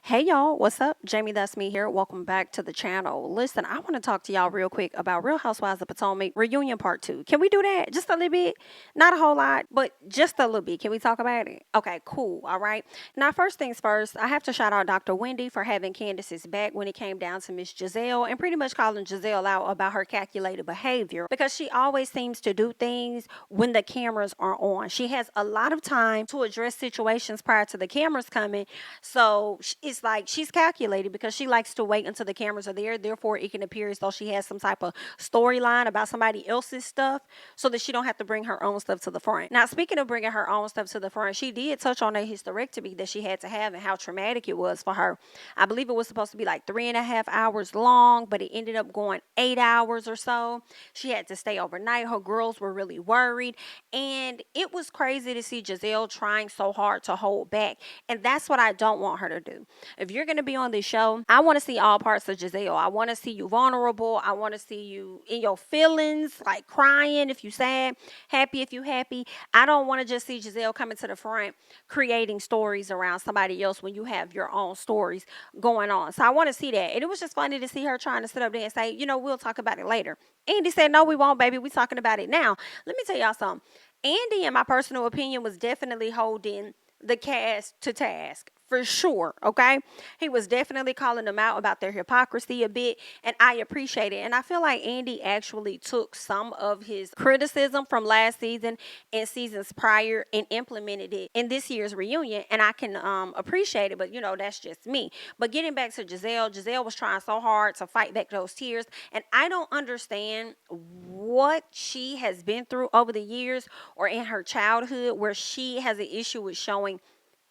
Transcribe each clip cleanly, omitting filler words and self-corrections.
Hey y'all, what's up? JamiThatsMe here. Welcome back to the channel. Listen, I want to talk to y'all real quick about Real Housewives of Potomac reunion part 2. Can we do that? Just a little bit? Not a whole lot, but just a little bit. Can we talk about it? Okay, cool. All right. Now, first things first, I have to shout out Dr. Wendy for having Candace's back when it came down to Miss Giselle and pretty much calling Giselle out about her calculated behavior because she always seems to do things when the cameras are on. She has a lot of time to address situations prior to the cameras coming. So it's like she's calculated because she likes to wait until the cameras are there. Therefore, it can appear as though she has some type of storyline about somebody else's stuff so that she don't have to bring her own stuff to the front. Now, speaking of bringing her own stuff to the front, she did touch on a hysterectomy that she had to have and how traumatic it was for her. I believe it was supposed to be like 3.5 hours long, but it ended up going 8 hours or so. She had to stay overnight. Her girls were really worried. And it was crazy to see Giselle trying so hard to hold back. And that's what I don't want her to do. If you're going to be on this show, I want to see all parts of Giselle. I want to see you vulnerable. I want to see you in your feelings, like crying if you sad, happy if you happy. I don't want to just see Giselle coming to the front, creating stories around somebody else when you have your own stories going on. So I want to see that. And it was just funny to see her trying to sit up there and say, we'll talk about it later. Andy said, no, we won't, baby. We're talking about it now. Let me tell y'all something. Andy, in my personal opinion, was definitely holding the cast to task. For sure, okay? He was definitely calling them out about their hypocrisy a bit, and I appreciate it. And I feel like Andy actually took some of his criticism from last season and seasons prior and implemented it in this year's reunion, and I can appreciate it, but that's just me. But getting back to Giselle, Giselle was trying so hard to fight back those tears, and I don't understand what she has been through over the years or in her childhood where she has an issue with showing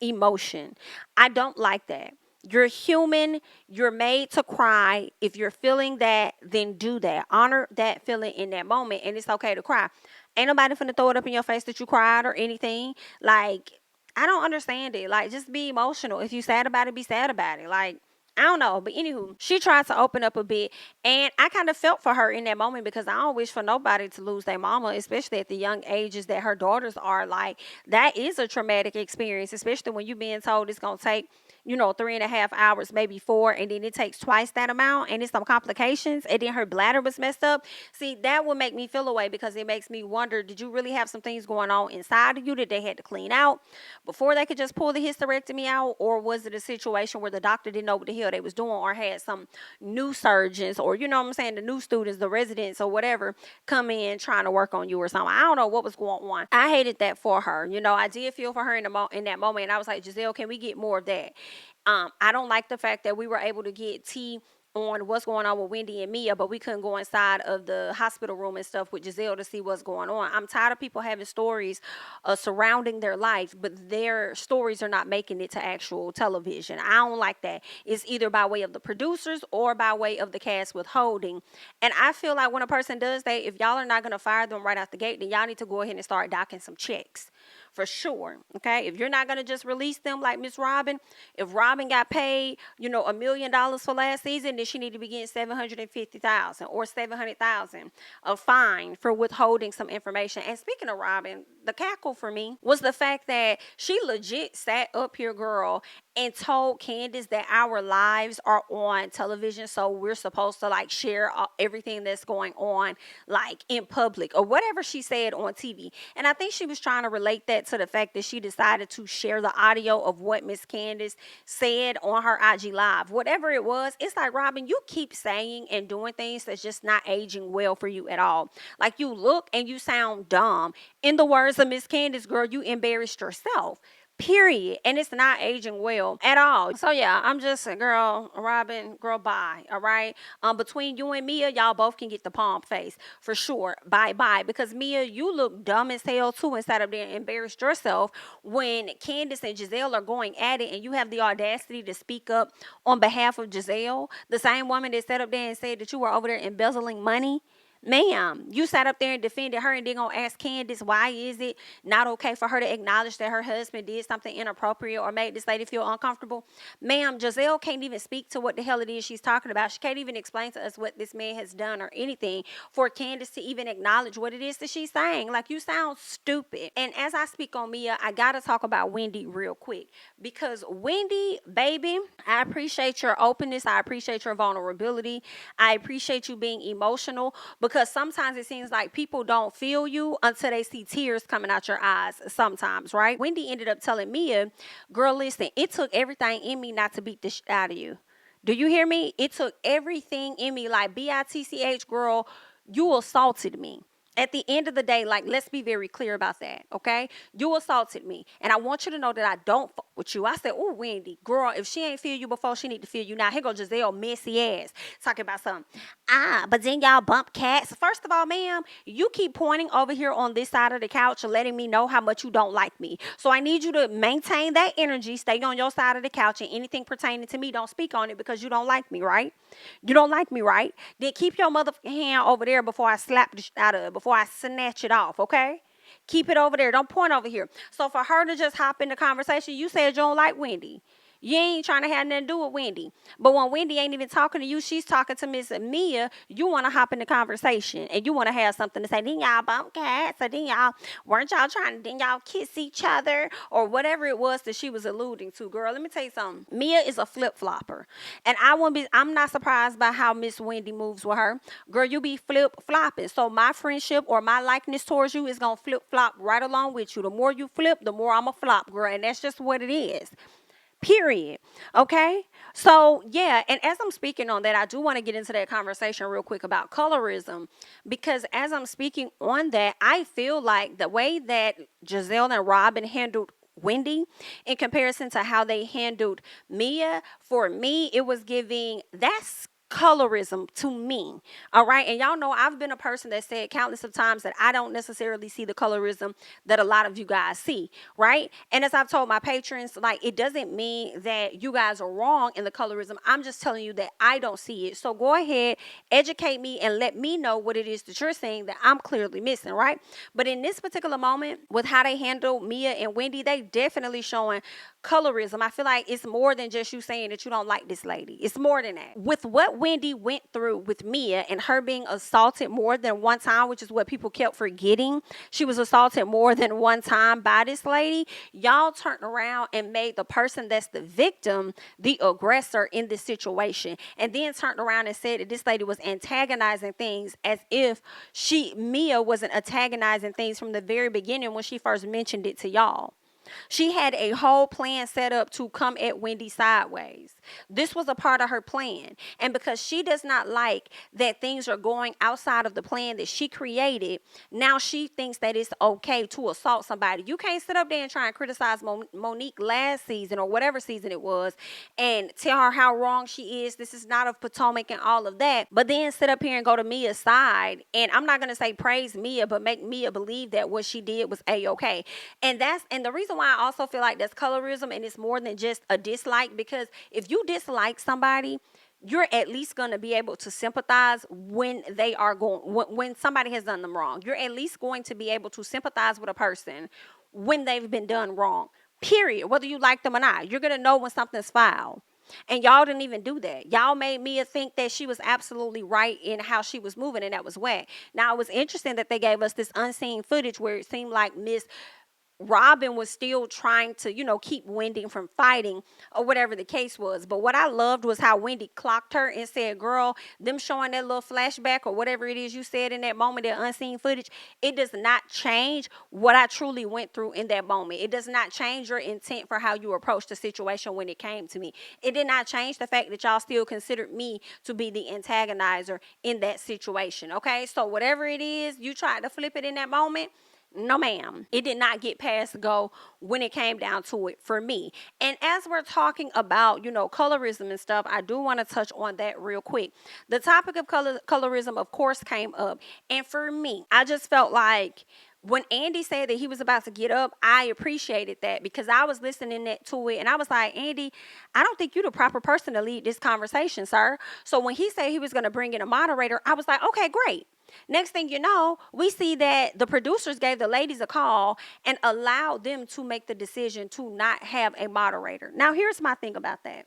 emotion. I don't like that. You're human. You're made to cry. If you're feeling that, then do that. Honor that feeling in that moment. And it's okay to cry. Ain't nobody finna throw it up in your face that you cried or anything. Like, I don't understand it. Like, just be emotional. If you sad about it, be sad about it. Like, I don't know. But anywho, she tried to open up a bit. And I kind of felt for her in that moment because I don't wish for nobody to lose their mama, especially at the young ages that her daughters are. Like, that is a traumatic experience, especially when you're being told it's going to take 3.5 hours, maybe 4, and then it takes twice that amount, and it's some complications, and then her bladder was messed up. See, that would make me feel away because it makes me wonder, did you really have some things going on inside of you that they had to clean out before they could just pull the hysterectomy out? Or was it a situation where the doctor didn't know what the hell they was doing, or had some new surgeons, or the new students, the residents or whatever, come in trying to work on you or something? I don't know what was going on. I hated that for her. I did feel for her in that moment, and I was like, Giselle, can we get more of that? I don't like the fact that we were able to get tea on what's going on with Wendy and Mia, but we couldn't go inside of the hospital room and stuff with Giselle to see what's going on. I'm tired of people having stories surrounding their life, but their stories are not making it to actual television. I don't like that. It's either by way of the producers or by way of the cast withholding. And I feel like when a person does that, if y'all are not going to fire them right out the gate, then y'all need to go ahead and start docking some checks. For sure. Okay. If you're not going to just release them like Miss Robin, if Robin got paid, $1 million for last season, then she need to be getting $750,000 or $700,000 a fine for withholding some information. And speaking of Robin, the cackle for me was the fact that she legit sat up here, girl, and told Candace that our lives are on television, so we're supposed to share everything that's going on in public or whatever she said on TV. And I think she was trying to relate that to the fact that she decided to share the audio of what Miss Candace said on her IG live. Whatever it was, it's like, Robin, you keep saying and doing things that's just not aging well for you at all. Like, you look and you sound dumb. In the words of Miss Candace, girl, you embarrassed yourself. Period. And it's not aging well at all. So yeah, I'm just a girl, Robin, girl, bye. All right. Between you and Mia, y'all both can get the palm face for sure. Bye. Because Mia, you look dumb as hell too, and sat up there and embarrassed yourself when Candace and Giselle are going at it, and you have the audacity to speak up on behalf of Giselle, the same woman that sat up there and said that you were over there embezzling money. Ma'am, you sat up there and defended her, and then gonna ask Candace, why is it not okay for her to acknowledge that her husband did something inappropriate or made this lady feel uncomfortable? Ma'am, Giselle can't even speak to what the hell it is she's talking about. She can't even explain to us what this man has done or anything for Candace to even acknowledge what it is that she's saying. Like, you sound stupid. And as I speak on Mia, I gotta talk about Wendy real quick, because Wendy, baby, I appreciate your openness. I appreciate your vulnerability. I appreciate you being emotional because sometimes it seems like people don't feel you until they see tears coming out your eyes sometimes, right? Wendy ended up telling Mia, girl, listen, it took everything in me not to beat the shit out of you. Do you hear me? It took everything in me, like BITCH, girl, you assaulted me. At the end of the day, like, let's be very clear about that, okay? You assaulted me, and I want you to know that I don't fuck with you. I said, oh, Wendy, girl, if she ain't feel you before, she need to feel you now. Here go Giselle, messy ass, talking about something. But then y'all bump cats. First of all, ma'am, you keep pointing over here on this side of the couch and letting me know how much you don't like me. So I need you to maintain that energy, stay on your side of the couch, and anything pertaining to me, don't speak on it because you don't like me, right? You don't like me, right? Then keep your motherfucking hand over there before I slap the shit out of it, before I snatch it off, okay? Keep it over there. Don't point over here. So for her to just hop in the conversation, you said you don't like Wendy. You ain't trying to have nothing to do with Wendy. But when Wendy ain't even talking to you, she's talking to Miss Mia, you want to hop in the conversation and you want to have something to say. Then y'all bump cats, or then y'all, weren't y'all trying to, then y'all kiss each other, or whatever it was that she was alluding to. Girl, let me tell you something. Mia is a flip-flopper. And I'm not surprised by how Miss Wendy moves with her. Girl, you be flip-flopping. So my friendship or my likeness towards you is going to flip-flop right along with you. The more you flip, the more I'm a flop, girl. And that's just what it is. Period. Okay. So, yeah. And as I'm speaking on that, I do want to get into that conversation real quick about colorism, because as I'm speaking on that, I feel like the way that Giselle and Robin handled Wendy in comparison to how they handled Mia, for me, it was giving that's colorism to me. All right. And y'all know I've been a person that said countless of times that I don't necessarily see the colorism that a lot of you guys see. Right. And as I've told my patrons, like, it doesn't mean that you guys are wrong in the colorism. I'm just telling you that I don't see it. So go ahead, educate me, and let me know what it is that you're saying that I'm clearly missing. Right. But in this particular moment, with how they handle Mia and Wendy, they definitely showing colorism. I feel like it's more than just you saying that you don't like this lady. It's more than that. With what Wendy went through with Mia and her being assaulted more than one time, which is what people kept forgetting. She was assaulted more than one time by this lady. Y'all turned around and made the person that's the victim the aggressor in this situation. And then turned around and said that this lady was antagonizing things, as if Mia wasn't antagonizing things from the very beginning when she first mentioned it to y'all. She had a whole plan set up to come at Wendy sideways. This was a part of her plan. And because she does not like that things are going outside of the plan that she created, now she thinks that it's okay to assault somebody. You can't sit up there and try and criticize Monique last season or whatever season it was and tell her how wrong she is. This is not of Potomac and all of that. But then sit up here and go to Mia's side. And I'm not going to say praise Mia, but make Mia believe that what she did was A-okay. And the reason why I also feel like that's colorism, and it's more than just a dislike, because if you dislike somebody, you're at least going to be able to sympathize when they are when somebody has done them wrong. You're at least going to be able to sympathize with a person when they've been done wrong, period. Whether you like them or not, you're going to know when something's foul. And y'all didn't even do that. Y'all made Mia think that she was absolutely right in how she was moving, and that was whack. Now, it was interesting that they gave us this unseen footage where it seemed like Miss Robin was still trying to, keep Wendy from fighting or whatever the case was. But what I loved was how Wendy clocked her and said, girl, them showing that little flashback or whatever it is you said in that moment, that unseen footage, it does not change what I truly went through in that moment. It does not change your intent for how you approached the situation when it came to me. It did not change the fact that y'all still considered me to be the antagonizer in that situation. Okay, so whatever it is, you tried to flip it in that moment. No, ma'am. It did not get past go when it came down to it for me. And as we're talking about, colorism and stuff, I do want to touch on that real quick. The topic of colorism, of course, came up. And for me, I just felt like when Andy said that he was about to get up, I appreciated that, because I was listening to it and I was like, Andy, I don't think you're the proper person to lead this conversation, sir. So when he said he was going to bring in a moderator, I was like, okay, great. Next thing you know, we see that the producers gave the ladies a call and allowed them to make the decision to not have a moderator. Now, here's my thing about that.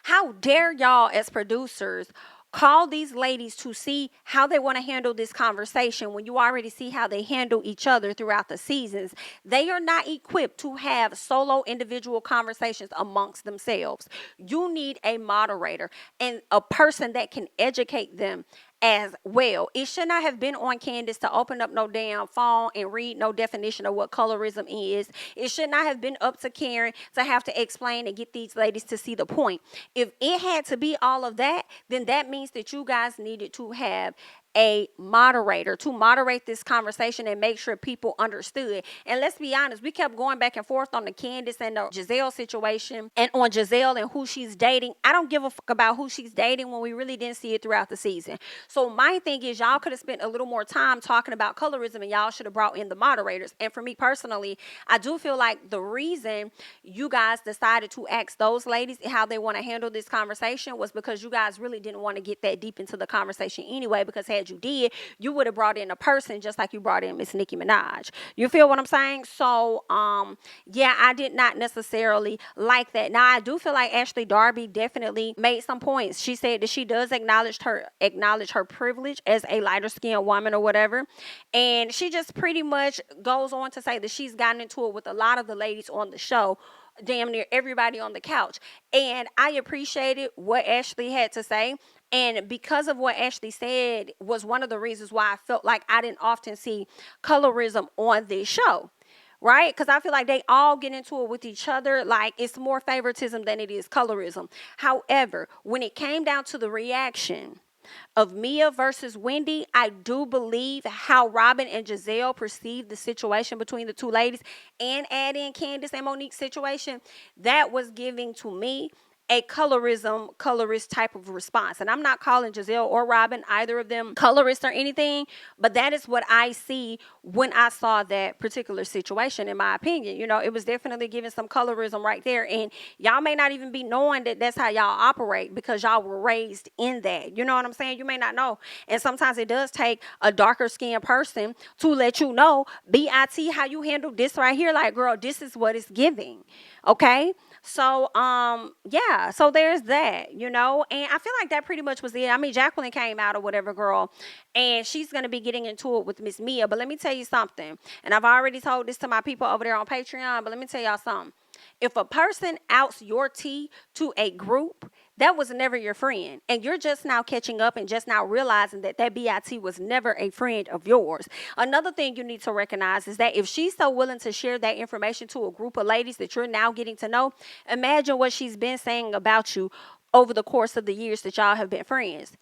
How dare y'all as producers Call these ladies to see how they want to handle this conversation when you already see how they handle each other throughout the seasons. They are not equipped to have solo individual conversations amongst themselves. You need a moderator and a person that can educate them as well. It should not have been on Candace to open up no damn phone and read no definition of what colorism is. It should not have been up to Karen to have to explain and get these ladies to see the point. If it had to be all of that, then that means that you guys needed to have a moderator to moderate this conversation and make sure people understood. And let's be honest, we kept going back and forth on the Candace and the Giselle situation and on Giselle and who she's dating. I don't give a fuck about who she's dating when we really didn't see it throughout the season. So my thing is, y'all could have spent a little more time talking about colorism and y'all should have brought in the moderators. And for me personally, I do feel like the reason you guys decided to ask those ladies how they want to handle this conversation was because you guys really didn't want to get that deep into the conversation anyway, because had you did, you would have brought in a person just like you brought in Miss Nicki Minaj. You feel what I'm saying? So, yeah, I did not necessarily like that. Now, I do feel like Ashley Darby definitely made some points. She said that she does acknowledge her privilege as a lighter skinned woman or whatever. And she just pretty much goes on to say that she's gotten into it with a lot of the ladies on the show, damn near everybody on the couch. And I appreciated what Ashley had to say. And because of what Ashley said was one of the reasons why I felt like I didn't often see colorism on this show. Right? Because I feel like they all get into it with each other. Like it's more favoritism than it is colorism. However, when it came down to the reaction of Mia versus Wendy, I do believe how Robin and Giselle perceived the situation between the two ladies, and add in Candace and Monique's situation, that was giving to me a colorist type of response. And I'm not calling Giselle or Robin, either of them, colorist or anything, but that is what I see when I saw that particular situation, in my opinion. You know, it was definitely giving some colorism right there. And y'all may not even be knowing that that's how y'all operate because y'all were raised in that. You know what I'm saying? You may not know. And sometimes it does take a darker skinned person to let you know, BIT, how you handle this right here. Like, girl, this is what it's giving. Okay? So, yeah, so there's that, you know, and I feel like that pretty much was it. I mean, Jacqueline came out or whatever, girl, and she's going to be getting into it with Miss Mia. But let me tell you something, and I've already told this to my people over there on Patreon, but let me tell y'all something. If a person outs your tea to a group, that was never your friend. And you're just now catching up and just now realizing that that BIT was never a friend of yours. Another thing you need to recognize is that if she's so willing to share that information to a group of ladies that you're now getting to know, imagine what she's been saying about you over the course of the years that y'all have been friends.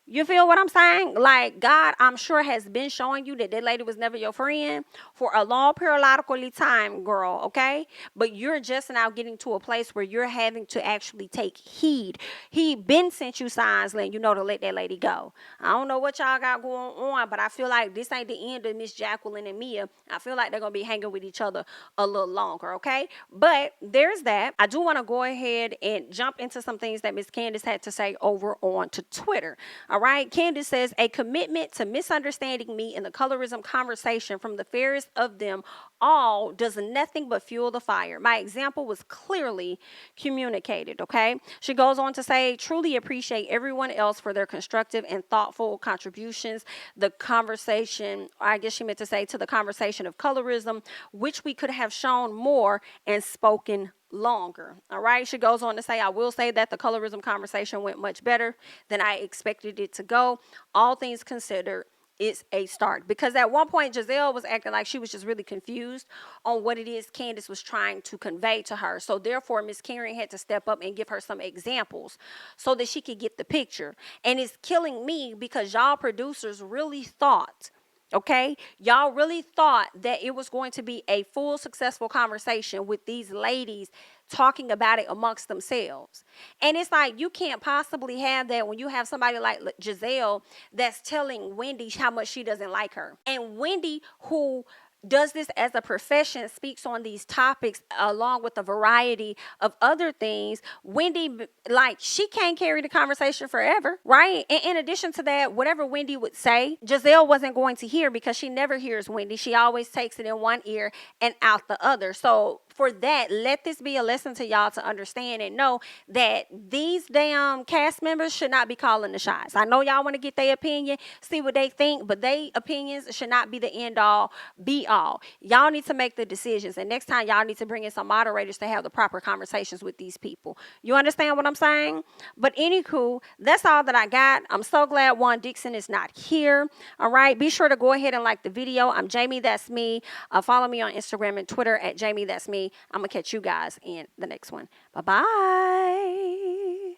You feel what I'm saying? Like, God, I'm sure, has been showing you that that lady was never your friend for a long periodically time, girl, okay? But you're just now getting to a place where you're having to actually take heed. He been sent you signs letting you know to let that lady go. I don't know what y'all got going on, but I feel like this ain't the end of Miss Jacqueline and Mia. I feel like they're going to be hanging with each other a little longer, okay? But there's that. I do want to go ahead and jump into some things that Miss Candace had to say over on to Twitter. All right, Candace says, a commitment to misunderstanding me in the colorism conversation from the fairest of them all does nothing but fuel the fire. My example was clearly communicated, okay? She goes on to say, truly appreciate everyone else for their constructive and thoughtful contributions. The conversation, I guess she meant to say, to the conversation of colorism, which we could have shown more and spoken longer. All right. She goes on to say, I will say that the colorism conversation went much better than I expected it to go. All things considered, it's a start. Because at one point, Giselle was acting like she was just really confused on what it is Candace was trying to convey to her. So therefore, Miss Karen had to step up and give her some examples so that she could get the picture. And it's killing me because y'all producers really thought, okay, y'all really thought that it was going to be a full successful conversation with these ladies talking about it amongst themselves. And it's like, you can't possibly have that when you have somebody like Giselle that's telling Wendy how much she doesn't like her. And Wendy, who does this as a profession, speaks on these topics along with a variety of other things. Wendy, like, she can't carry the conversation forever, right? And in addition to that, whatever Wendy would say, Giselle wasn't going to hear because she never hears Wendy. She always takes it in one ear and out the other. So for that, let this be a lesson to y'all to understand and know that these damn cast members should not be calling the shots. I know y'all want to get their opinion, see what they think, but their opinions should not be the end all, be all. Y'all need to make the decisions. And next time, y'all need to bring in some moderators to have the proper conversations with these people. You understand what I'm saying? But anywho, that's all that I got. I'm so glad Juan Dixon is not here. All right. Be sure to go ahead and like the video. I'm JamiThatsMe. Follow me on Instagram and Twitter at JamiThatsMe. I'm going to catch you guys in the next one. Bye-bye.